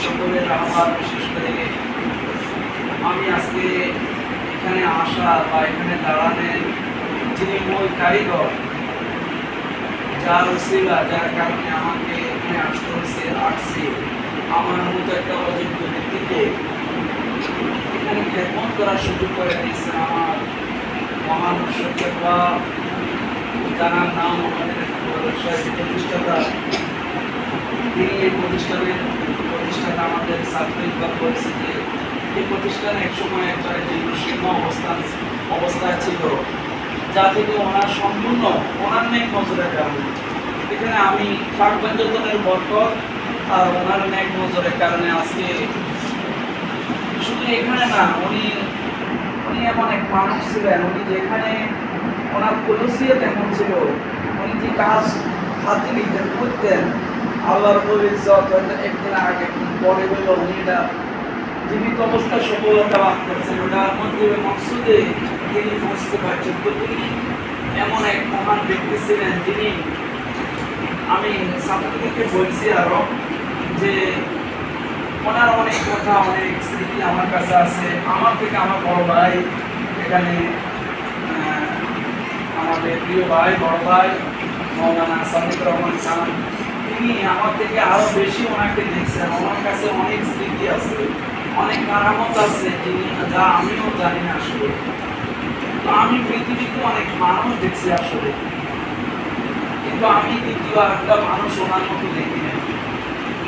সকলের আহ্বান, বিশেষ করে আমি আজকে এখানে আসা বা এখানে দাঁড়ানোর যিনি মূল কারিগর, যার উসিলা, যার কারণে আমাকে এখানে আসতে হয়েছে, আসছি আমার মতো একটা অযোগ্য ব্যক্তিকে এখানে খেদমত করার সুযোগ করে দিয়েছেন আমার মহান সত্যতা, যার নাম আমাদের প্রতিষ্ঠাতা। তিনি এই প্রতিষ্ঠাতা আমাদের ছাত্রিক বা পরিস্থিতি, এই প্রতিষ্ঠানে একসময় একটা শীর্ণ অবস্থায় ছিল, যা থেকে ওনার সম্পূর্ণ ওনার নেক নজরের কারণে এখানে আমি পাকবাঞ্জনের বরকত আর ওনার নেক নজরের কারণে আজকে শুধু এখানে না, উনি এমন এক মানুষ ছিলেন, উনি যেখানে ওনার কলুসিয়ত এমন ছিল, উনি যে কাজ হাতে নিতেন করতেন, আল্লাহর ইজ্জত হয়তো একদিন আগে পরে হইল উনি এটা জীবিত অবস্থায় সফলতা লাভ করছেন, ওটার মধ্যে মকসুদে তিনি পৌঁছতে পারছেন। তো তিনি এমন এক মহান ব্যক্তি ছিলেন, যিনি আমি ছাত্রদেরকে বলছি আরো যে ওনার অনেক কথা, অনেক স্মৃতি আমার কাছে আছে। আমার থেকে আমার বড় ভাই এখানে, আমাদের প্রিয় ভাই, বড় ভাই মৌলানা সাদিক রহমান খান, তিনি আমার থেকে আরো বেশি ওনাকে দেখছেন। ওনার কাছে অনেক স্মৃতি আছে, অনেক কারামত আছে, যিনি যা আমিও জানি না আসলে। তো আমি পৃথিবীতে অনেক মানুষ দেখছি আসলে, কিন্তু আমি দ্বিতীয় একটা মানুষ ওনার মতো দেখি না।